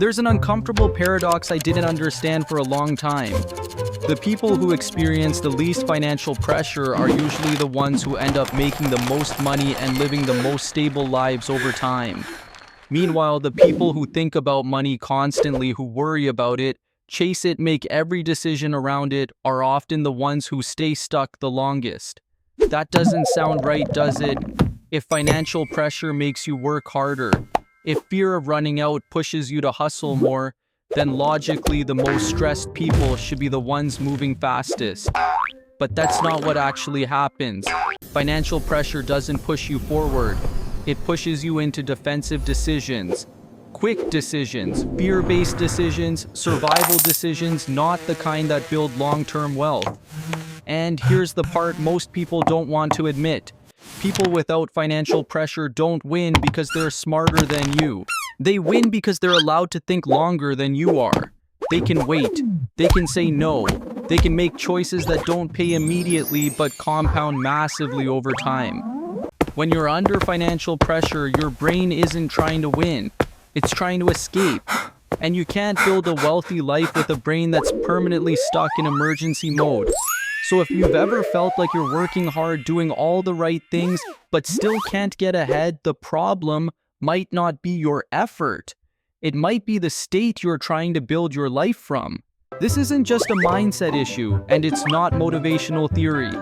There's an uncomfortable paradox I didn't understand for a long time. The people who experience the least financial pressure are usually the ones who end up making the most money and living the most stable lives over time. Meanwhile, the people who think about money constantly, who worry about it, chase it, make every decision around it, are often the ones who stay stuck the longest. That doesn't sound right, does it? If financial pressure makes you work harder, if fear of running out pushes you to hustle more, then logically the most stressed people should be the ones moving fastest. But that's not what actually happens. Financial pressure doesn't push you forward. It pushes you into defensive decisions. Quick decisions, fear-based decisions, survival decisions, not the kind that build long-term wealth. And here's the part most people don't want to admit. People without financial pressure don't win because they're smarter than you. They win because they're allowed to think longer than you are. They can wait. They can say no. They can make choices that don't pay immediately but compound massively over time. When you're under financial pressure, your brain isn't trying to win. It's trying to escape. And you can't build a wealthy life with a brain that's permanently stuck in emergency mode. So if you've ever felt like you're working hard, doing all the right things, but still can't get ahead, the problem might not be your effort. It might be the state you're trying to build your life from. This isn't just a mindset issue, and it's not motivational theory.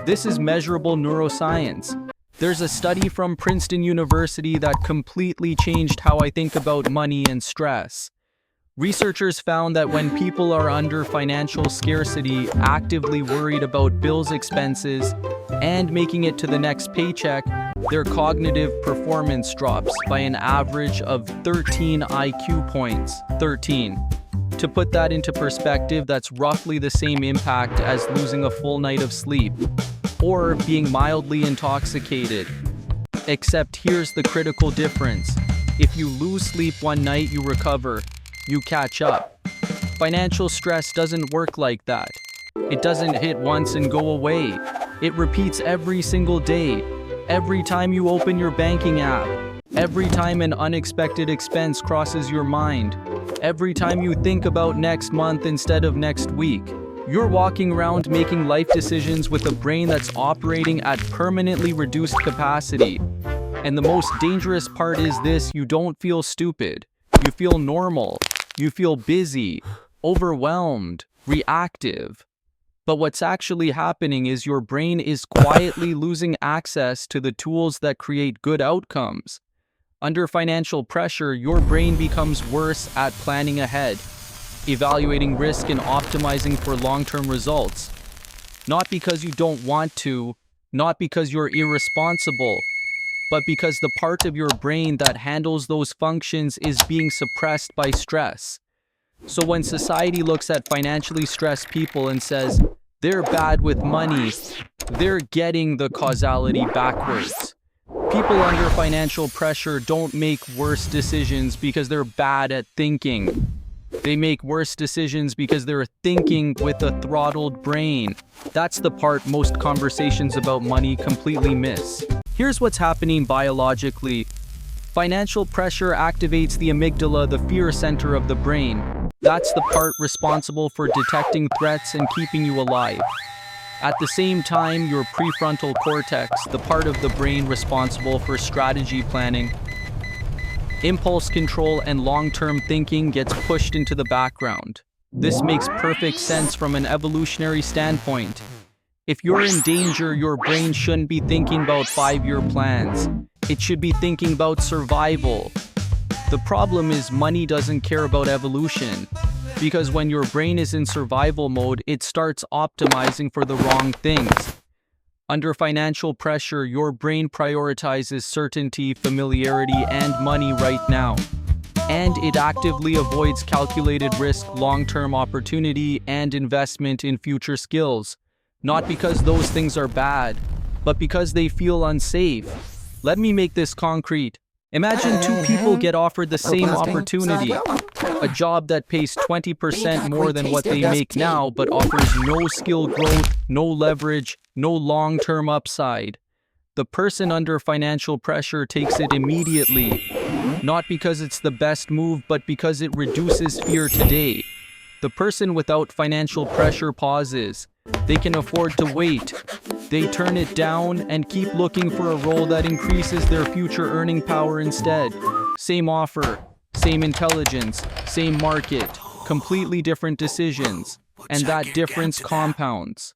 This is measurable neuroscience. There's a study from Princeton University that completely changed how I think about money and stress. Researchers found that when people are under financial scarcity, actively worried about bills, expenses, and making it to the next paycheck, their cognitive performance drops by an average of 13 IQ points. 13. To put that into perspective, that's roughly the same impact as losing a full night of sleep or being mildly intoxicated. Except here's the critical difference. If you lose sleep one night, you recover. You catch up. Financial stress doesn't work like that. It doesn't hit once and go away. It repeats every single day. Every time you open your banking app. Every time an unexpected expense crosses your mind. Every time you think about next month instead of next week. You're walking around making life decisions with a brain that's operating at permanently reduced capacity. And the most dangerous part is this: you don't feel stupid. You feel normal. You feel busy, overwhelmed, reactive. But what's actually happening is your brain is quietly losing access to the tools that create good outcomes. Under financial pressure, your brain becomes worse at planning ahead, evaluating risk and optimizing for long-term results. Not because you don't want to, not because you're irresponsible, but because the part of your brain that handles those functions is being suppressed by stress. So when society looks at financially stressed people and says, they're bad with money, they're getting the causality backwards. People under financial pressure don't make worse decisions because they're bad at thinking. They make worse decisions because they're thinking with a throttled brain. That's the part most conversations about money completely miss. Here's what's happening biologically. Financial pressure activates the amygdala, the fear center of the brain. That's the part responsible for detecting threats and keeping you alive. At the same time, your prefrontal cortex, the part of the brain responsible for strategy planning, impulse control, and long-term thinking, gets pushed into the background. This makes perfect sense from an evolutionary standpoint. If you're in danger, your brain shouldn't be thinking about 5-year plans. It should be thinking about survival. The problem is money doesn't care about evolution, because when your brain is in survival mode, it starts optimizing for the wrong things. Under financial pressure, your brain prioritizes certainty, familiarity, and money right now. And it actively avoids calculated risk, long-term opportunity, and investment in future skills. Not because those things are bad, but because they feel unsafe. Let me make this concrete. Imagine two people get offered the same opportunity. A job that pays 20% more than what they make now, but offers no skill growth, no leverage, no long-term upside. The person under financial pressure takes it immediately. Not because it's the best move, but because it reduces fear today. The person without financial pressure pauses. They can afford to wait. They turn it down and keep looking for a role that increases their future earning power instead. Same offer, same intelligence, same market, completely different decisions. And that difference compounds.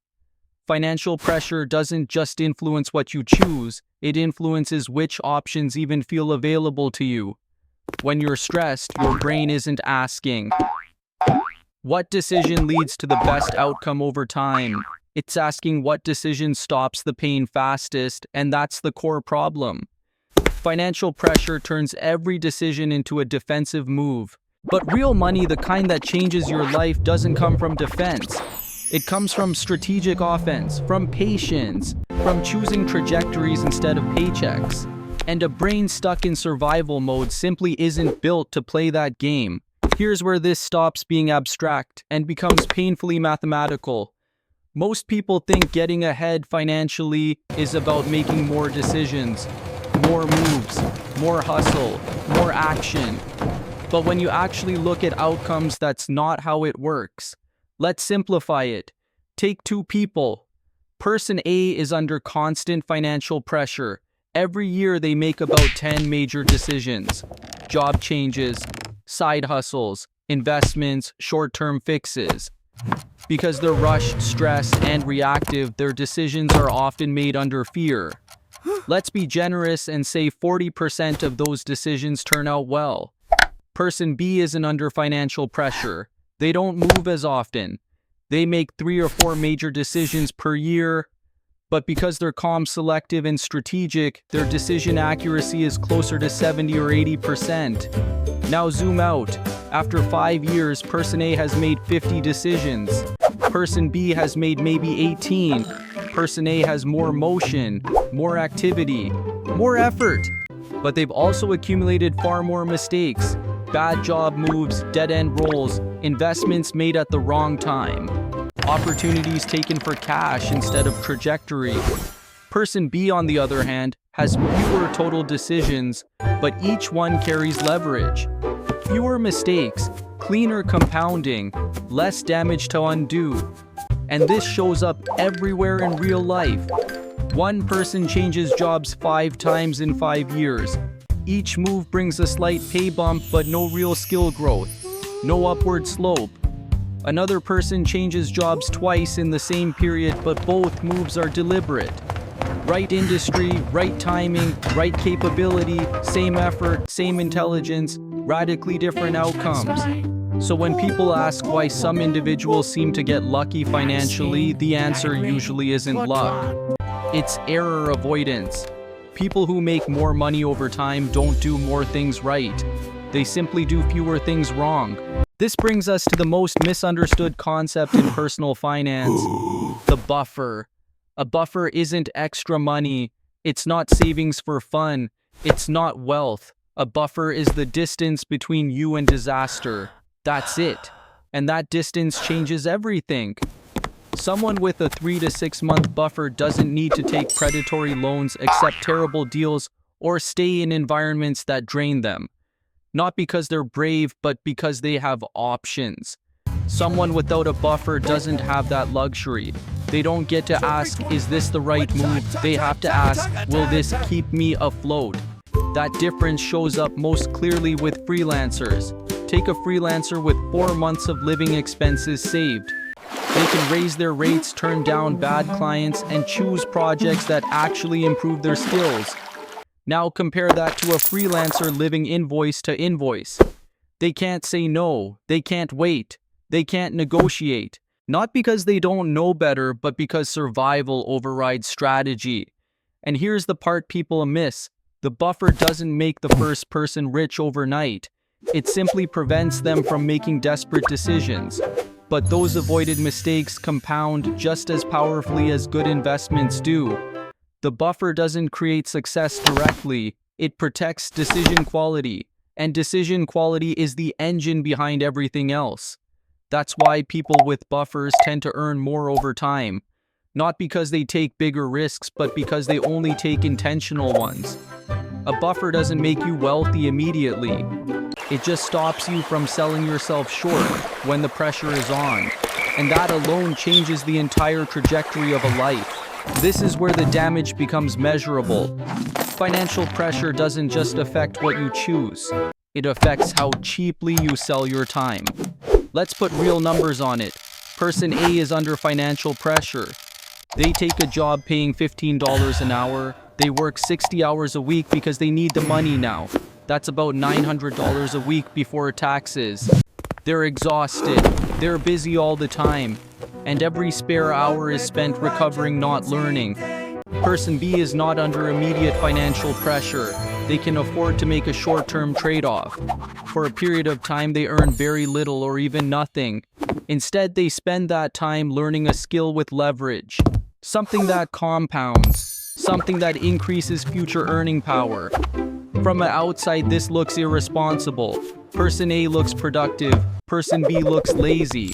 Financial pressure doesn't just influence what you choose, it influences which options even feel available to you. When you're stressed, your brain isn't asking, what decision leads to the best outcome over time? It's asking what decision stops the pain fastest, and that's the core problem. Financial pressure turns every decision into a defensive move. But real money, the kind that changes your life, doesn't come from defense. It comes from strategic offense, from patience, from choosing trajectories instead of paychecks. And a brain stuck in survival mode simply isn't built to play that game. Here's where this stops being abstract and becomes painfully mathematical. Most people think getting ahead financially is about making more decisions, more moves, more hustle, more action. But when you actually look at outcomes, that's not how it works. Let's simplify it. Take two people. Person A is under constant financial pressure. Every year they make about 10 major decisions. Job changes, side hustles, investments, short-term fixes. Because they're rushed, stressed, and reactive, their decisions are often made under fear. Let's be generous and say 40% of those decisions turn out well. Person B isn't under financial pressure. They don't move as often. They make 3 or 4 major decisions per year. But because they're calm, selective, and strategic, their decision accuracy is closer to 70 or 80%. Now zoom out. After 5 years, Person A has made 50 decisions. Person B has made maybe 18. Person A has more motion, more activity, more effort. But they've also accumulated far more mistakes. Bad job moves, dead-end roles, investments made at the wrong time. Opportunities taken for cash instead of trajectory. Person B, on the other hand, has fewer total decisions, but each one carries leverage. Fewer mistakes, cleaner compounding, less damage to undo. And this shows up everywhere in real life. One person changes jobs 5 times in 5 years. Each move brings a slight pay bump, but no real skill growth, no upward slope. Another person changes jobs twice in the same period, but both moves are deliberate. Right industry, right timing, right capability, same effort, same intelligence, radically different outcomes. So when people ask why some individuals seem to get lucky financially, the answer usually isn't luck. It's error avoidance. People who make more money over time don't do more things right. They simply do fewer things wrong. This brings us to the most misunderstood concept in personal finance, the buffer. A buffer isn't extra money. It's not savings for fun. It's not wealth. A buffer is the distance between you and disaster. That's it. And that distance changes everything. Someone with a 3 to 6 month buffer doesn't need to take predatory loans, accept terrible deals, or stay in environments that drain them. Not because they're brave, but because they have options. Someone without a buffer doesn't have that luxury. They don't get to ask, is this the right move? They have to ask, will this keep me afloat? That difference shows up most clearly with freelancers. Take a freelancer with 4 months of living expenses saved. They can raise their rates, turn down bad clients, and choose projects that actually improve their skills. Now compare that to a freelancer living invoice to invoice. They can't say no, they can't wait, they can't negotiate. Not because they don't know better, but because survival overrides strategy. And here's the part people miss. The buffer doesn't make the first person rich overnight. It simply prevents them from making desperate decisions. But those avoided mistakes compound just as powerfully as good investments do. The buffer doesn't create success directly, it protects decision quality, and decision quality is the engine behind everything else. That's why people with buffers tend to earn more over time. Not because they take bigger risks, but because they only take intentional ones. A buffer doesn't make you wealthy immediately. It just stops you from selling yourself short when the pressure is on. And that alone changes the entire trajectory of a life. This is where the damage becomes measurable. Financial pressure doesn't just affect what you choose. It affects how cheaply you sell your time. Let's put real numbers on it. Person A is under financial pressure. They take a job paying $15 an hour. They work 60 hours a week because they need the money now. That's about $900 a week before taxes. They're exhausted. They're busy all the time. And every spare hour is spent recovering, not learning. Person B is not under immediate financial pressure. They can afford to make a short-term trade-off. For a period of time, they earn very little or even nothing. Instead, they spend that time learning a skill with leverage. Something that compounds. Something that increases future earning power. From the outside, this looks irresponsible. Person A looks productive. Person B looks lazy.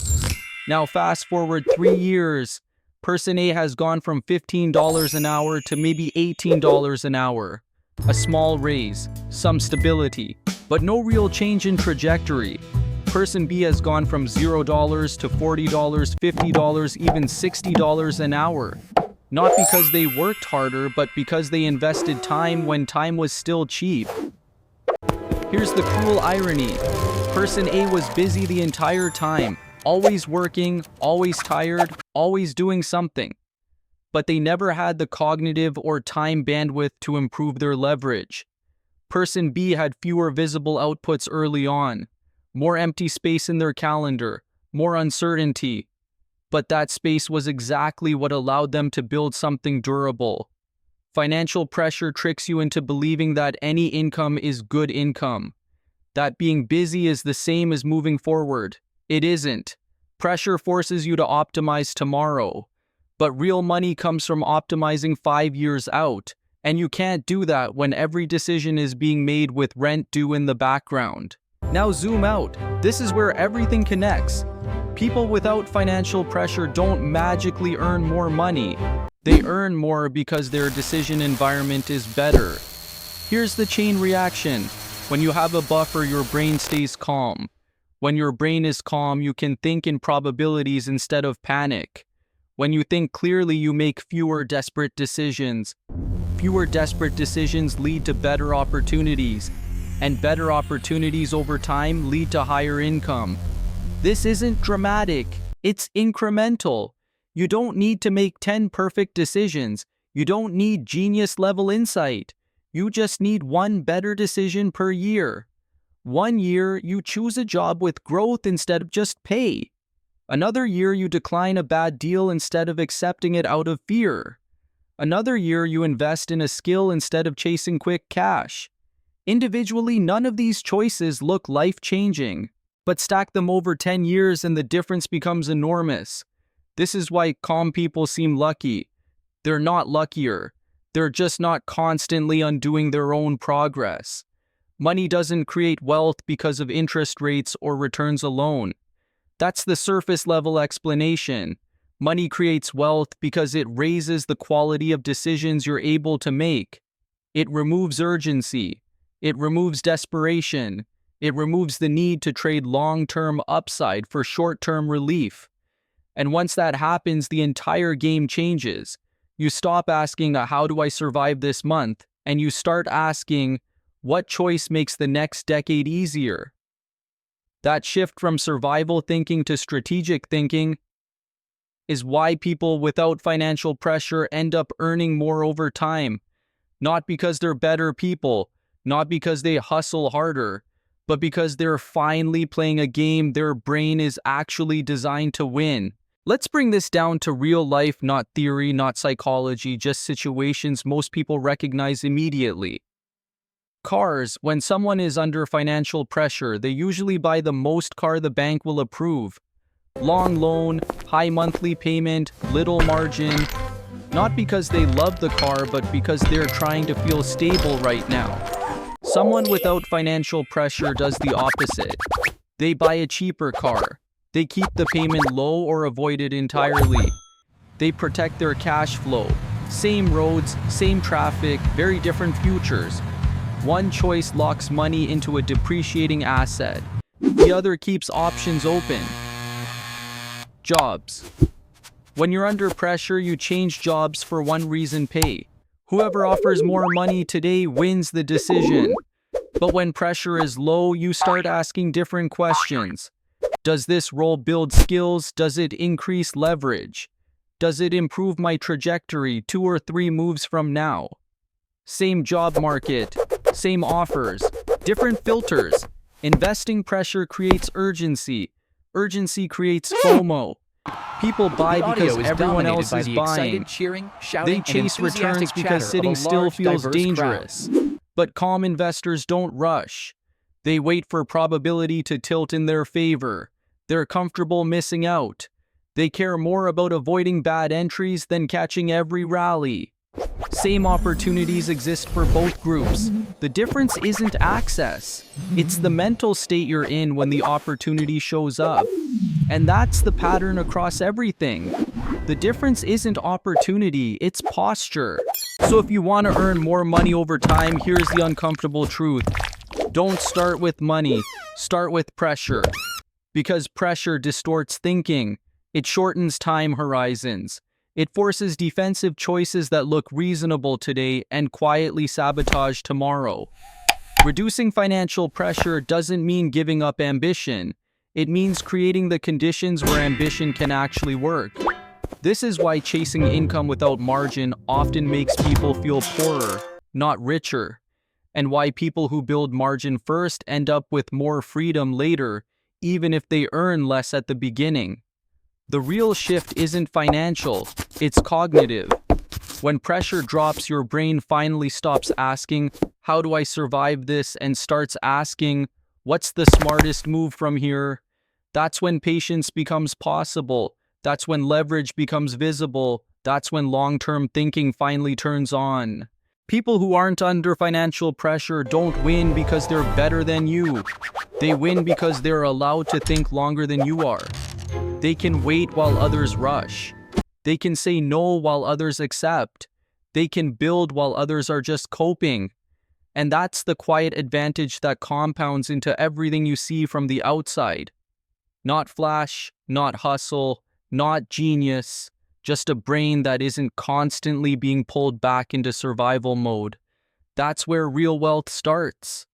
Now fast forward 3 years. Person A has gone from $15 an hour to maybe $18 an hour. A small raise, some stability, but no real change in trajectory. Person B has gone from $0 to $40, $50, even $60 an hour. Not because they worked harder, but because they invested time when time was still cheap. Here's the cruel irony. Person A was busy the entire time, always working, always tired, always doing something. But they never had the cognitive or time bandwidth to improve their leverage. Person B had fewer visible outputs early on, more empty space in their calendar, more uncertainty. But that space was exactly what allowed them to build something durable. Financial pressure tricks you into believing that any income is good income. That being busy is the same as moving forward. It isn't. Pressure forces you to optimize tomorrow. But real money comes from optimizing 5 years out. And you can't do that when every decision is being made with rent due in the background. Now zoom out. This is where everything connects. People without financial pressure don't magically earn more money. They earn more because their decision environment is better. Here's the chain reaction. When you have a buffer, your brain stays calm. When your brain is calm, you can think in probabilities instead of panic. When you think clearly, you make fewer desperate decisions. Fewer desperate decisions lead to better opportunities. And better opportunities over time lead to higher income. This isn't dramatic, it's incremental. You don't need to make 10 perfect decisions. You don't need genius-level insight. You just need one better decision per year. 1 year, you choose a job with growth instead of just pay. Another year, you decline a bad deal instead of accepting it out of fear. Another year, you invest in a skill instead of chasing quick cash. Individually, none of these choices look life-changing. But stack them over 10 years and the difference becomes enormous. This is why calm people seem lucky. They're not luckier. They're just not constantly undoing their own progress. Money doesn't create wealth because of interest rates or returns alone. That's the surface-level explanation. Money creates wealth because it raises the quality of decisions you're able to make. It removes urgency. It removes desperation. It removes the need to trade long-term upside for short-term relief. And once that happens, the entire game changes. You stop asking, how do I survive this month? And you start asking, what choice makes the next decade easier? That shift from survival thinking to strategic thinking is why people without financial pressure end up earning more over time. Not because they're better people, not because they hustle harder, but because they're finally playing a game their brain is actually designed to win. Let's bring this down to real life, not theory, not psychology, just situations most people recognize immediately. Cars. When someone is under financial pressure, they usually buy the most car the bank will approve. Long loan, high monthly payment, little margin. Not because they love the car, but because they're trying to feel stable right now. Someone without financial pressure does the opposite. They buy a cheaper car. They keep the payment low or avoid it entirely. They protect their cash flow. Same roads, same traffic, very different futures. One choice locks money into a depreciating asset. The other keeps options open. Jobs. When you're under pressure, you change jobs for one reason: pay. Whoever offers more money today wins the decision. But when pressure is low, you start asking different questions. Does this role build skills? Does it increase leverage? Does it improve my trajectory 2 or 3 moves from now? Same job market, same offers, different filters. Investing pressure creates urgency. Urgency creates FOMO. People buy because everyone else is buying. They chase returns because sitting still feels dangerous. But calm investors don't rush. They wait for probability to tilt in their favor. They're comfortable missing out. They care more about avoiding bad entries than catching every rally. Same opportunities exist for both groups. The difference isn't access. It's the mental state you're in when the opportunity shows up. And that's the pattern across everything. The difference isn't opportunity, it's posture. So if you want to earn more money over time, here's the uncomfortable truth. Don't start with money, start with pressure. Because pressure distorts thinking. It shortens time horizons. It forces defensive choices that look reasonable today and quietly sabotage tomorrow. Reducing financial pressure doesn't mean giving up ambition. It means creating the conditions where ambition can actually work. This is why chasing income without margin often makes people feel poorer, not richer. And why people who build margin first end up with more freedom later, even if they earn less at the beginning. The real shift isn't financial, it's cognitive. When pressure drops, your brain finally stops asking, "How do I survive this?" and starts asking, "What's the smartest move from here?" That's when patience becomes possible. That's when leverage becomes visible. That's when long-term thinking finally turns on. People who aren't under financial pressure don't win because they're better than you. They win because they're allowed to think longer than you are. They can wait while others rush. They can say no while others accept. They can build while others are just coping. And that's the quiet advantage that compounds into everything you see from the outside. Not flash, not hustle, not genius, just a brain that isn't constantly being pulled back into survival mode. That's where real wealth starts.